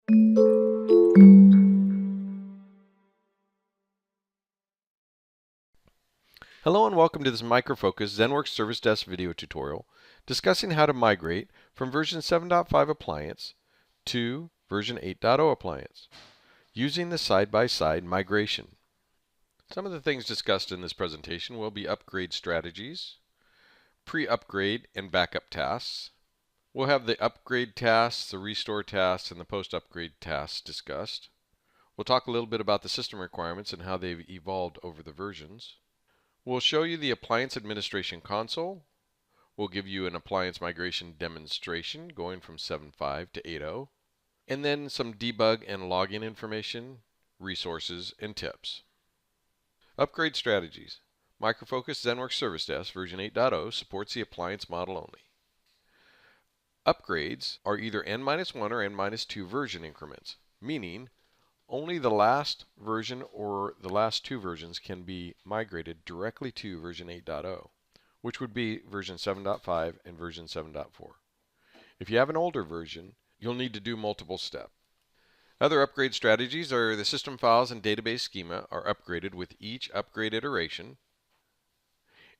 Hello and welcome to this micro-focused ZENworks Service Desk video tutorial discussing how to migrate from version 7.5 Appliance to version 8.0 Appliance using the side-by-side migration. Some of the things discussed in this presentation will be upgrade strategies, pre-upgrade and backup tasks. We'll have the upgrade tasks, the restore tasks, and the post-upgrade tasks discussed. We'll talk a little bit about the system requirements and how they've evolved over the versions. We'll show you the Appliance Administration Console. We'll give you an appliance migration demonstration going from 7.5 to 8.0. And then some debug and login information, resources, and tips. Upgrade strategies. Micro-focused ZENworks Service Desk version 8.0 supports the appliance model only. Upgrades are either N-1 or N-2 version increments, meaning only the last version or the last two versions can be migrated directly to version 8.0, which would be version 7.5 and version 7.4. If you have an older version, you'll need to do multiple steps. Other upgrade strategies are the system files and database schema are upgraded with each upgrade iteration,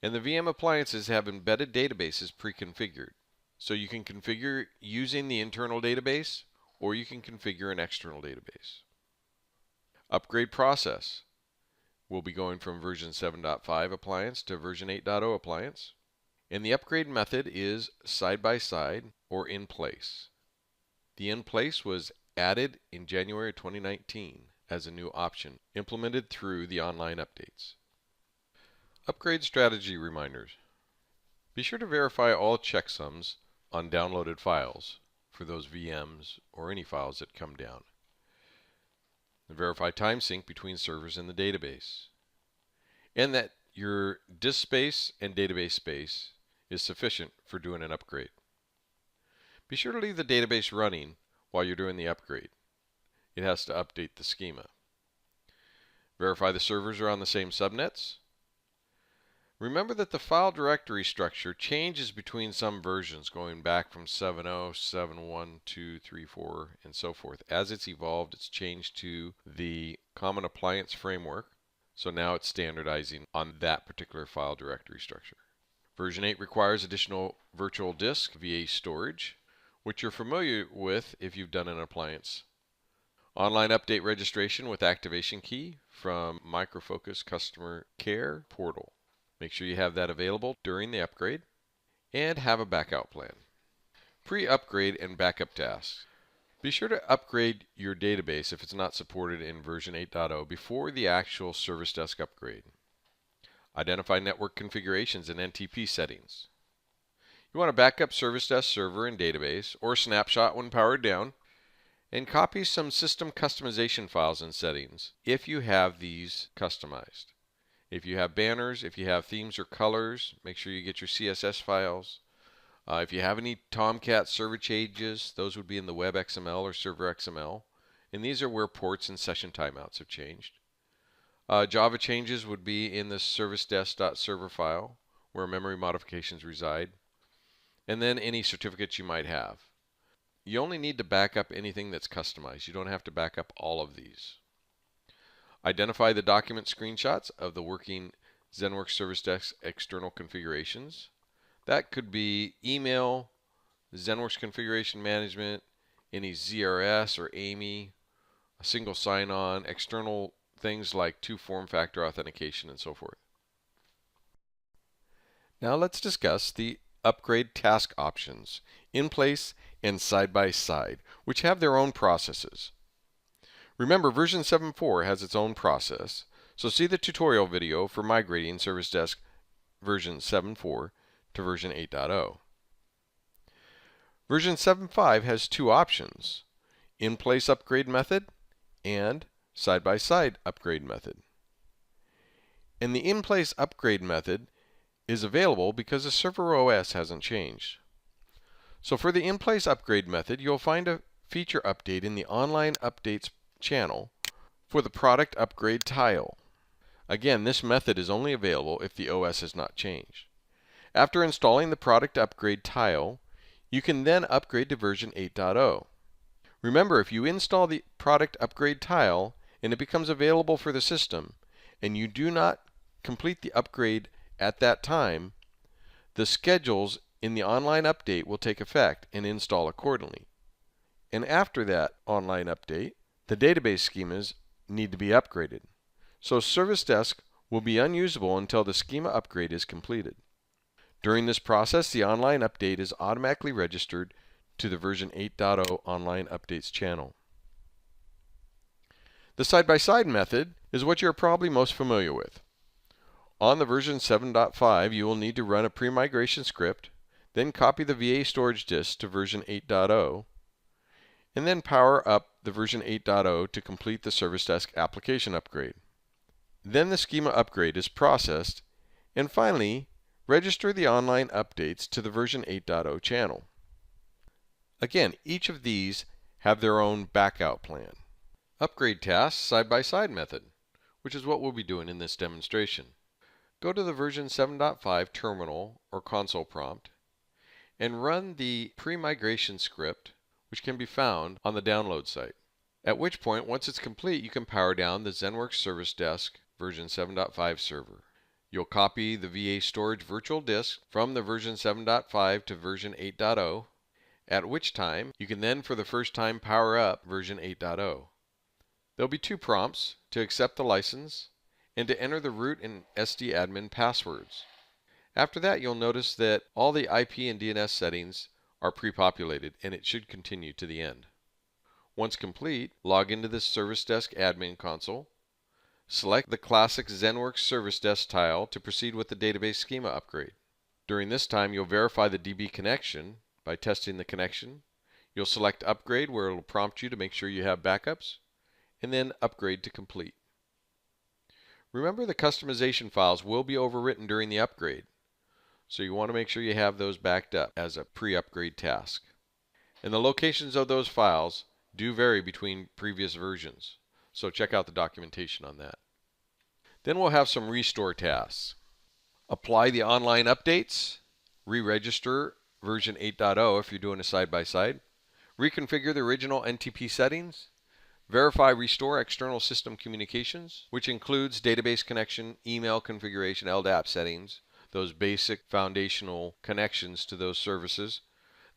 and the VM appliances have embedded databases pre-configured. So you can configure using the internal database, or you can configure an external database. Upgrade process. We'll be going from version 7.5 appliance to version 8.0 appliance. And the upgrade method is side-by-side or in place. The in place was added in January 2019 as a new option, implemented through the online updates. Upgrade strategy reminders. Be sure to verify all checksums on downloaded files for those VMs or any files that come down. Verify time sync between servers and the database. And that your disk space and database space is sufficient for doing an upgrade. Be sure to leave the database running while you're doing the upgrade. It has to update the schema. Verify the servers are on the same subnets. Remember that the file directory structure changes between some versions, going back from 7.0, 7.1, 2, 3, 4, and so forth. As it's evolved, it's changed to the Common Appliance Framework, so now it's standardizing on that particular file directory structure. Version 8 requires additional virtual disk v8 storage, which you're familiar with if you've done an appliance. Online update registration with activation key from Micro-Focus Customer Care Portal. Make sure you have that available during the upgrade and have a backup plan. Pre-upgrade and backup tasks. Be sure to upgrade your database if it's not supported in version 8.0 before the actual Service Desk upgrade. Identify network configurations and NTP settings. You want to back up Service Desk server and database or snapshot when powered down, and copy some system customization files and settings if you have these customized. If you have banners, if you have themes or colors, make sure you get your CSS files. If you have any Tomcat server changes, those would be in the web XML or server XML. And these are where ports and session timeouts have changed. Java changes would be in the servicedesk.server file, where memory modifications reside. And then any certificates you might have. You only need to back up anything that's customized. You don't have to back up all of these. Identify the document screenshots of the working ZENworks Service Desk external configurations. That could be email, ZENworks Configuration Management, any ZRS or AMI, a single sign-on, external things like two-form factor authentication, and so forth. Now let's discuss the upgrade task options, in place and side-by-side, which have their own processes. Remember, version 7.4 has its own process, so see the tutorial video for migrating Service Desk version 7.4 to version 8.0. Version 7.5 has two options, in-place upgrade method and side-by-side upgrade method. And the in-place upgrade method is available because the server OS hasn't changed. So for the in-place upgrade method, you'll find a feature update in the online updates channel for the product upgrade tile. Again, this method is only available if the OS has not changed. After installing the product upgrade tile, you can then upgrade to version 8.0. Remember, if you install the product upgrade tile and it becomes available for the system, and you do not complete the upgrade at that time, the schedules in the online update will take effect and install accordingly. And after that online update, the database schemas need to be upgraded. So Service Desk will be unusable until the schema upgrade is completed. During this process, the online update is automatically registered to the version 8.0 online updates channel. The side-by-side method is what you're probably most familiar with. On the version 7.5, you will need to run a pre-migration script, then copy the VA storage disk to version 8.0, and then power up the version 8.0 to complete the Service Desk application upgrade. Then the schema upgrade is processed, and finally, register the online updates to the version 8.0 channel. Again, each of these have their own backout plan. Upgrade tasks side-by-side method, which is what we'll be doing in this demonstration. Go to the version 7.5 terminal or console prompt and run the pre-migration script, which can be found on the download site. At which point, once it's complete, you can power down the ZENworks Service Desk version 7.5 server. You'll copy the VA storage virtual disk from the version 7.5 to version 8.0, at which time you can then for the first time power up version 8.0. There'll be two prompts: to accept the license and to enter the root and SD admin passwords. After that, you'll notice that all the IP and DNS settings are pre-populated, and it should continue to the end. Once complete, log into the Service Desk admin console. Select the classic ZENworks Service Desk tile to proceed with the database schema upgrade. During this time, you'll verify the DB connection by testing the connection. You'll select Upgrade, where it will prompt you to make sure you have backups, and then Upgrade to complete. Remember, the customization files will be overwritten during the upgrade, so you want to make sure you have those backed up as a pre-upgrade task. And the locations of those files do vary between previous versions, so check out the documentation on that. Then we'll have some restore tasks. Apply the online updates, re-register version 8.0 if you're doing a side-by-side, reconfigure the original NTP settings, verify restore external system communications, which includes database connection, email configuration, LDAP settings, those basic foundational connections to those services,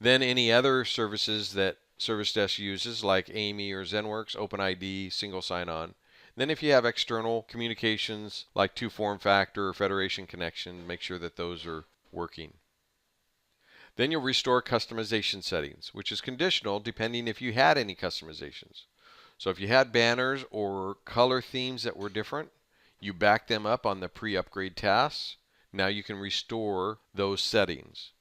then any other services that Service Desk uses like AMI or ZENworks, OpenID, single sign-on. Then if you have external communications like two-form factor or federation connection, make sure that those are working. Then you'll restore customization settings, which is conditional depending if you had any customizations. So if you had banners or color themes that were different, you back them up on the pre-upgrade tasks. Now you can restore those settings.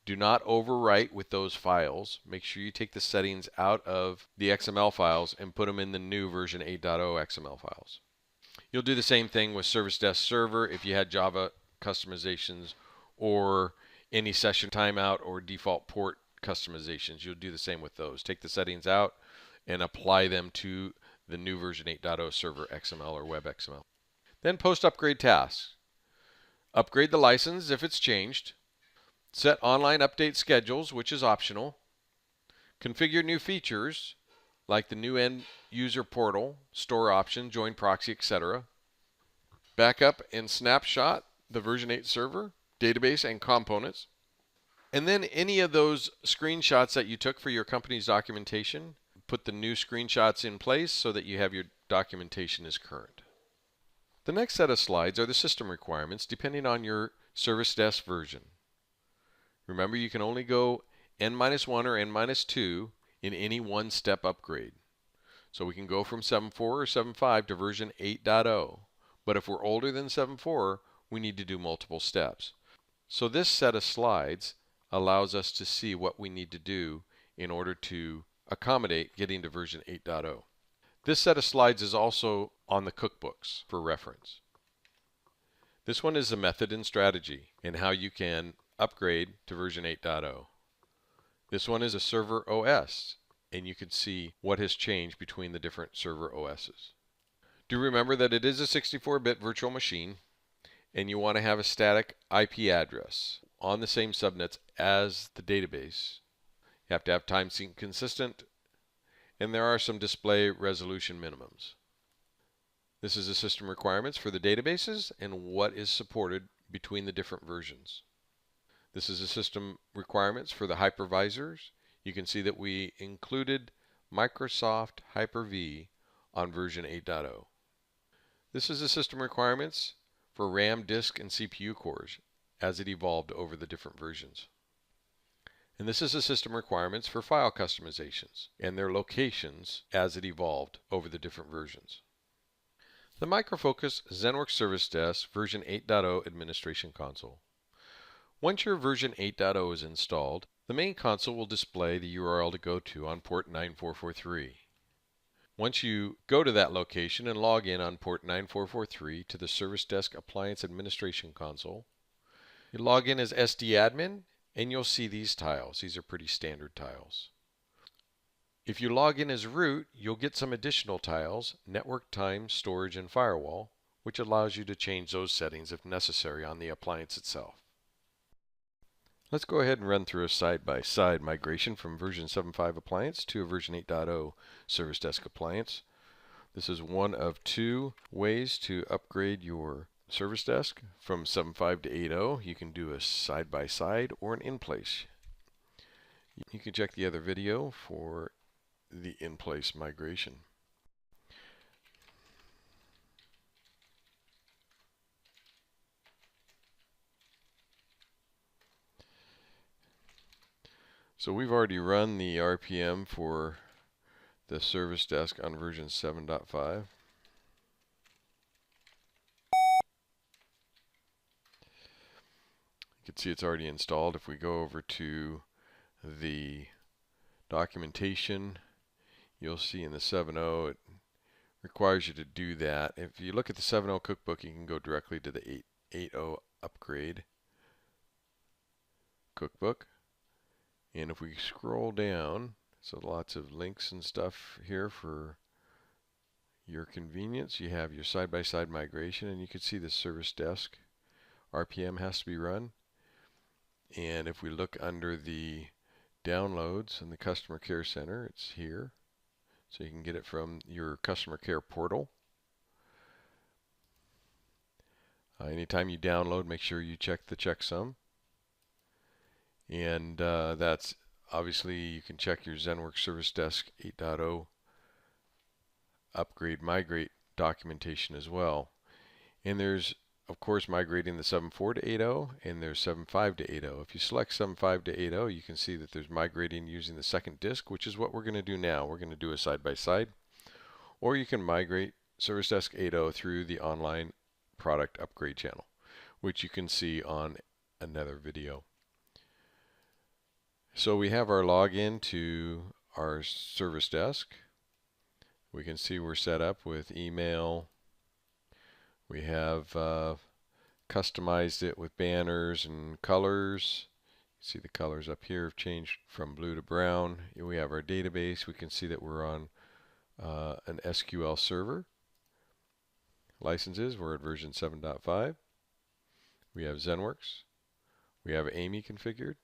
Do not overwrite with those files. Make sure you take the settings out of the XML files and put them in the new version 8.0 XML files. You'll do the same thing with Service Desk Server if you had Java customizations or any session timeout or default port customizations. You'll do the same with those. Take the settings out and apply them to the new version 8.0 server XML or web XML. Then post-upgrade tasks. Upgrade the license if it's changed. Set online update schedules, which is optional. Configure new features like the new end user portal, store option, join proxy, etc. Backup and snapshot the version 8 server, database, and components. And then any of those screenshots that you took for your company's documentation, put the new screenshots in place so that you have your documentation as current. The next set of slides are the system requirements depending on your Service Desk version. Remember, you can only go N-1 or N-2 in any one-step upgrade. So we can go from 7.4 or 7.5 to version 8.0. But if we're older than 7.4, we need to do multiple steps. So this set of slides allows us to see what we need to do in order to accommodate getting to version 8.0. This set of slides is also on the cookbooks for reference. This one is the method and strategy and how you can upgrade to version 8.0. This one is a server OS, and you can see what has changed between the different server OSs. Do remember that it is a 64-bit virtual machine, and you want to have a static IP address on the same subnets as the database. You have to have time sync consistent and there are some display resolution minimums. This is the system requirements for the databases and what is supported between the different versions. This is the system requirements for the hypervisors. You can see that we included Microsoft Hyper-V on version 8.0. This is the system requirements for RAM, disk, and CPU cores as it evolved over the different versions. And this is the system requirements for file customizations and their locations as it evolved over the different versions. The Micro Focus ZENworks Service Desk version 8.0 Administration Console. Once your version 8.0 is installed, the main console will display the URL to go to on port 9443. Once you go to that location and log in on port 9443 to the Service Desk Appliance Administration Console, you log in as SD admin and you'll see these tiles. These are pretty standard tiles. If you log in as root, you'll get some additional tiles, network, time, storage, and firewall, which allows you to change those settings if necessary on the appliance itself. Let's go ahead and run through a side-by-side migration from version 7.5 appliance to a version 8.0 Service Desk appliance. This is one of two ways to upgrade your Service Desk from 7.5 to 8.0. You can do a side-by-side or an in-place. You can check the other video for the in-place migration. So we've already run the RPM for the Service Desk on version 7.5. You can see it's already installed. If we go over to the documentation, you'll see in the 7.0 it requires you to do that. If you look at the 7.0 cookbook, you can go directly to the 8.0 upgrade cookbook. And if we scroll down, so lots of links and stuff here for your convenience. You have your side-by-side migration, and you can see the Service Desk RPM has to be run. And if we look under the downloads in the Customer Care Center, it's here. So you can get it from your Customer Care portal. Anytime you download, make sure you check the checksum. And that's obviously, you can check your ZENworks Service Desk 8.0 upgrade migrate documentation as well. And there's, of course, migrating the 7.4 to 8.0, and there's 7.5 to 8.0. If you select 7.5 to 8.0, you can see that there's migrating using the second disk, which is what we're going to do now. We're going to do a side-by-side. Or you can migrate Service Desk 8.0 through the online product upgrade channel, which you can see on another video. So we have our login to our Service Desk. We can see we're set up with email. We have customized it with banners and colors. You see the colors up here have changed from blue to brown. We have our database. We can see that we're on an SQL server. Licenses, we're at version 7.5. We have ZENworks. We have AMI configured.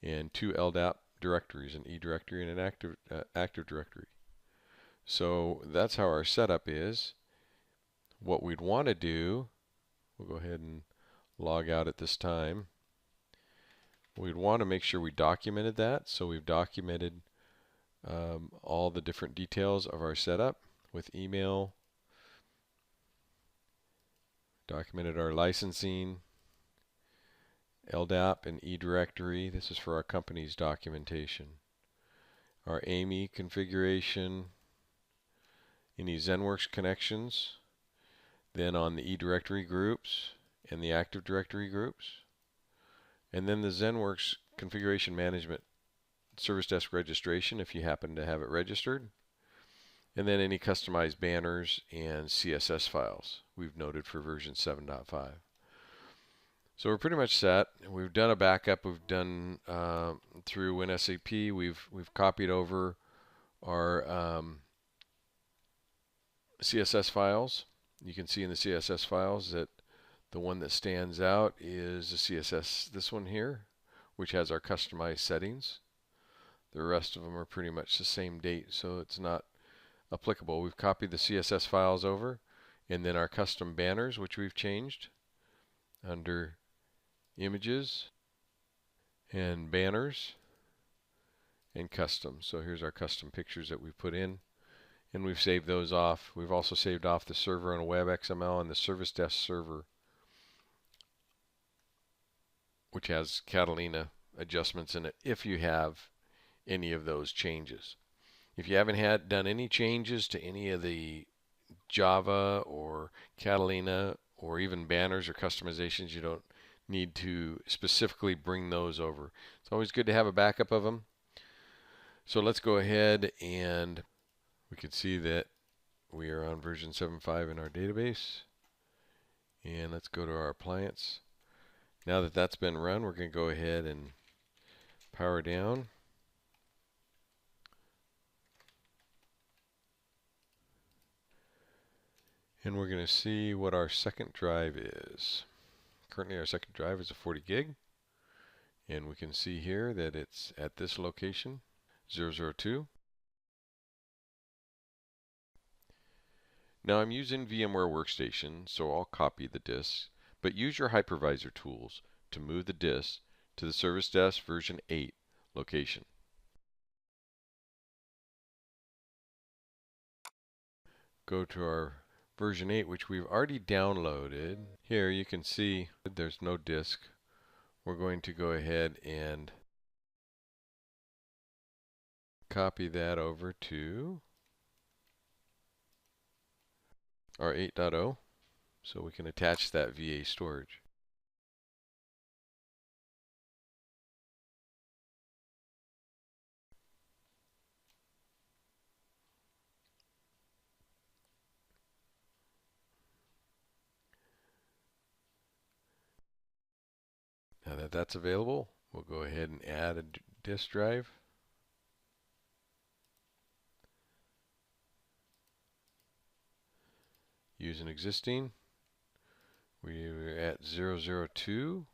And two LDAP directories, an E directory and an active directory. So that's how our setup is. What we'd want to do, we'll go ahead and log out at this time. We'd want to make sure we documented that. So we've documented all the different details of our setup with email, documented our licensing, LDAP and E directory. This is for our company's documentation. Our AMI configuration, any ZENworks connections, then on the E directory groups and the Active Directory groups, and then the ZENworks configuration management Service Desk registration if you happen to have it registered, and then any customized banners and CSS files we've noted for version 7.5. So we're pretty much set. We've done a backup. We've done through WinSAP. We've copied over our CSS files. You can see in the CSS files that the one that stands out is the CSS, this one here, which has our customized settings. The rest of them are pretty much the same date, so it's not applicable. We've copied the CSS files over, and then our custom banners, which we've changed under images and banners and custom. So here's our custom pictures that we put in, and we've saved those off. We've also saved off the server on web XML and the service desk server, which has Catalina adjustments in it if you have any of those changes. If you haven't done any changes to any of the Java or Catalina or even banners or customizations, you don't need to specifically bring those over. It's always good to have a backup of them. So let's go ahead, and we can see that we are on version 7.5 in our database. And let's go to our appliance. Now that that's been run, we're going to go ahead and power down. And we're going to see what our second drive is. Currently our second drive is a 40 gig. And we can see here that it's at this location, 002. Now I'm using VMware Workstation, so I'll copy the disk, but use your Hypervisor tools to move the disk to the Service Desk version 8 location. Go to our version 8, which we've already downloaded. Here you can see there's no disk. We're going to go ahead and copy that over to our 8.0 so we can attach that VA storage. Now that that's available, we'll go ahead and add a disk drive. Use an existing. We're at 002.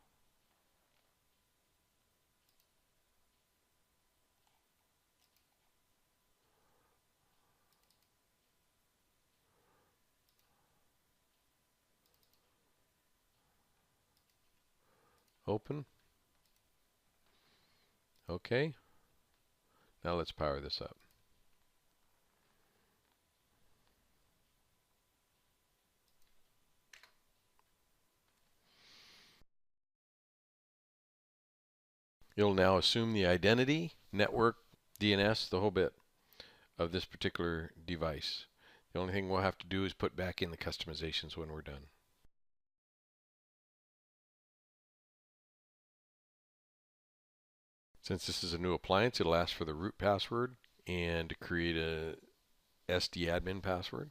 Open. Okay. Now let's power this up. You'll now assume the identity, network, DNS, the whole bit of this particular device. The only thing we'll have to do is put back in the customizations when we're done. Since this is a new appliance, it'll ask for the root password and create a SD admin password.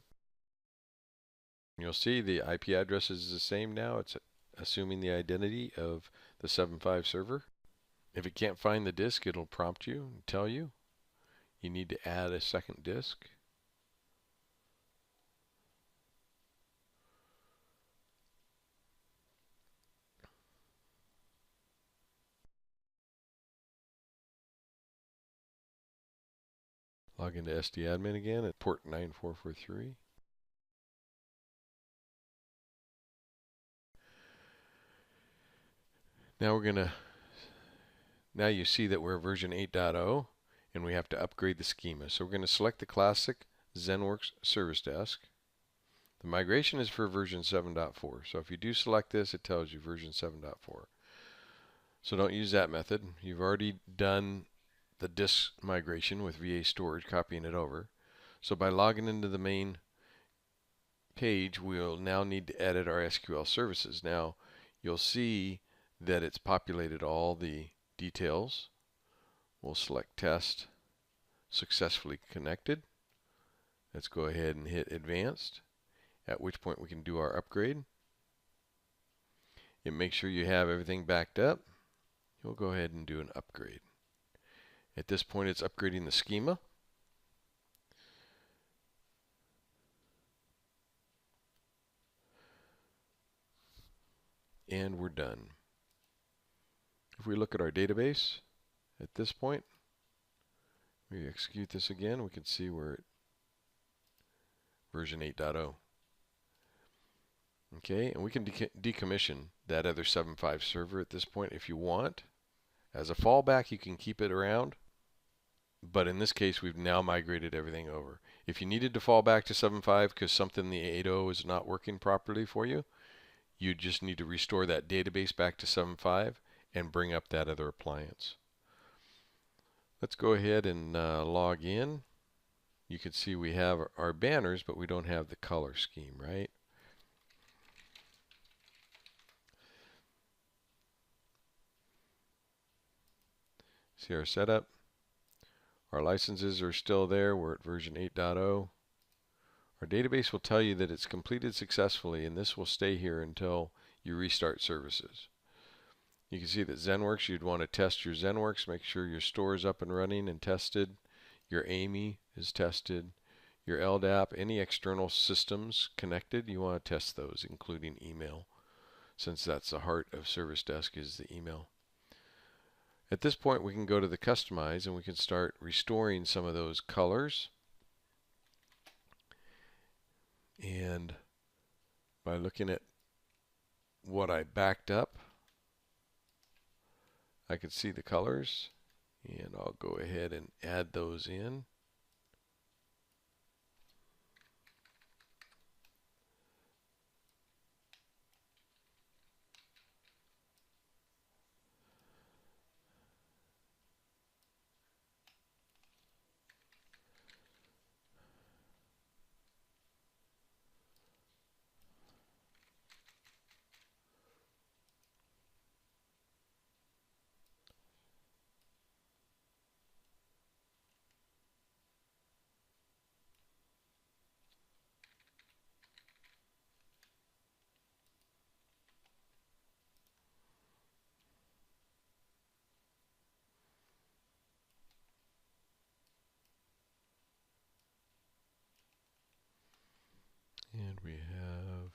You'll see the IP address is the same now. It's assuming the identity of the 7.5 server. If it can't find the disk, it'll prompt you and tell you you need to add a second disk. Log into SD admin again at port 9443. Now you see that we're version 8.0 and we have to upgrade the schema. So we're going to select the classic ZENworks Service Desk. The migration is for version 7.4. So if you do select this, it tells you version 7.4. So don't use that method. You've already done the disk migration with VA storage, copying it over. So by logging into the main page, we'll now need to edit our SQL services. Now you'll see that it's populated all the details. We'll select test, successfully connected. Let's go ahead and hit advanced, at which point we can do our upgrade. And make sure you have everything backed up. You'll go ahead and do an upgrade. At this point, it's upgrading the schema. And we're done. If we look at our database at this point, We execute this again, we can see we're at version 8.0. Okay, and we can decommission that other 7.5 server at this point if you want. As a fallback, you can keep it around, but in this case, we've now migrated everything over. If you needed to fall back to 7.5 because something in the 8.0 is not working properly for you, you just need to restore that database back to 7.5 and bring up that other appliance. Let's go ahead and log in. You can see we have our banners, but we don't have the color scheme, right? See our setup. Our licenses are still there. We're at version 8.0. Our database will tell you that it's completed successfully, and this will stay here until you restart services. You can see that ZENworks, you'd want to test your ZENworks, make sure your store is up and running and tested. Your AMI is tested. Your LDAP, any external systems connected, you want to test those, including email, since that's the heart of Service Desk is the email. At this point, we can go to the Customize, and we can start restoring some of those colors. And by looking at what I backed up, I can see the colors, and I'll go ahead and add those in. And we have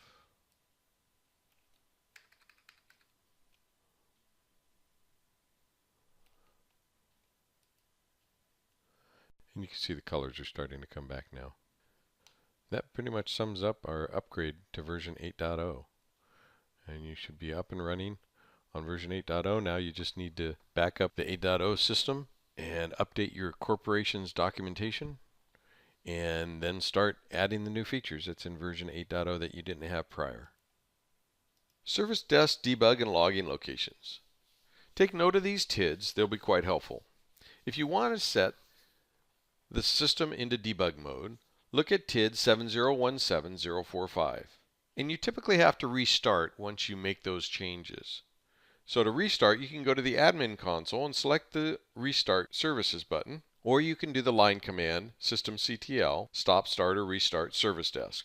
and you can see the colors are starting to come back now. That pretty much sums up our upgrade to version 8.0. And you should be up and running on version 8.0. Now you just need to back up the 8.0 system and update your corporation's documentation, and then start adding the new features that's in version 8.0 that you didn't have prior. Service Desk Debug and Logging Locations. Take note of these TIDs, they'll be quite helpful. If you want to set the system into debug mode, look at TID 7017045. And you typically have to restart once you make those changes. So to restart, you can go to the admin console and select the Restart Services button, or you can do the line command systemctl stop, start, or restart Service Desk.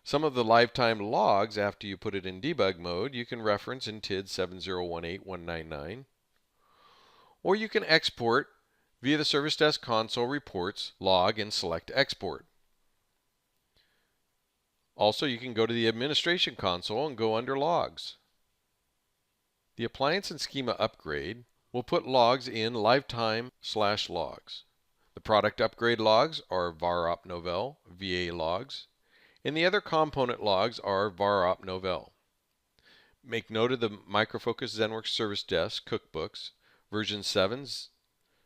Some of the lifetime logs after you put it in debug mode you can reference in TID 7018199, or you can export via the Service Desk console reports log and select export. Also, you can go to the administration console and go under logs. The appliance and schema upgrade will put logs in lifetime/logs. The product upgrade logs are var-op novel, VA logs, and the other component logs are var-op novel. Make note of the Micro Focus ZENworks Service Desk cookbooks, version 7,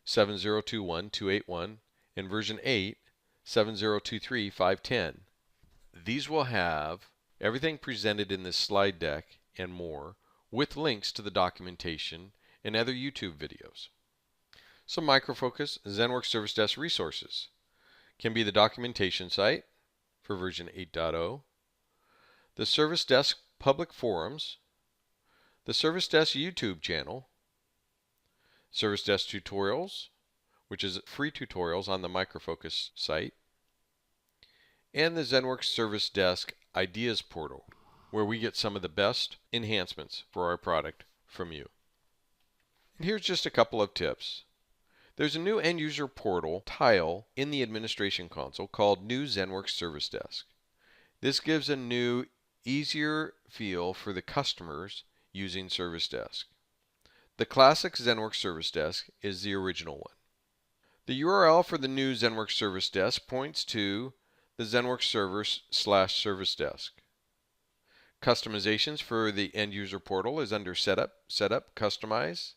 7021281, and version 8, 7023510. These will have everything presented in this slide deck and more, with links to the documentation and other YouTube videos. Some Micro Focus ZENworks Service Desk resources can be the documentation site for version 8.0, the Service Desk public forums, the Service Desk YouTube channel, Service Desk tutorials, which is free tutorials on the Micro Focus site, and the ZENworks Service Desk Ideas portal, where we get some of the best enhancements for our product from you. And here's just a couple of tips. There's a new end user portal tile in the administration console called New ZENworks Service Desk. This gives a new, easier feel for the customers using Service Desk. The classic ZENworks Service Desk is the original one. The URL for the new ZENworks Service Desk points to the ZENworks server/service desk. Customizations for the End User Portal is under Setup, Customize,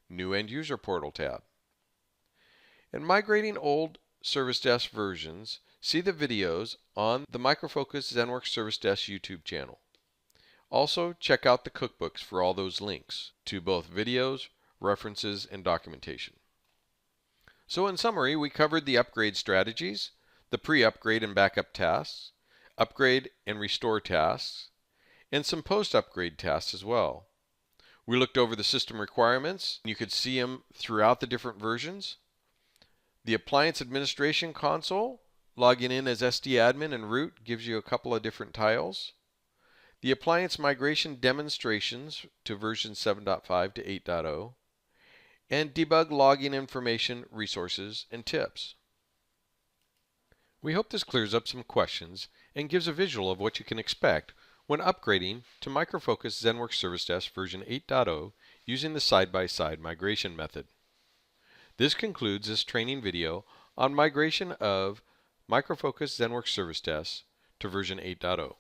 New End User Portal tab. In migrating old Service Desk versions, see the videos on the Micro Focus ZENworks Service Desk YouTube channel. Also, check out the cookbooks for all those links to both videos, references, and documentation. So in summary, we covered the upgrade strategies, the pre-upgrade and backup tasks, upgrade and restore tasks, and some post-upgrade tasks as well. We looked over the system requirements. You could see them throughout the different versions. The Appliance Administration Console, logging in as SD admin and root, gives you a couple of different tiles. The Appliance Migration demonstrations to version 7.5 to 8.0. And debug login information, resources, and tips. We hope this clears up some questions and gives a visual of what you can expect when upgrading to Micro Focus ZENworks Service Desk version 8.0 using the side-by-side migration method. This concludes this training video on migration of Micro Focus ZENworks Service Desk to version 8.0.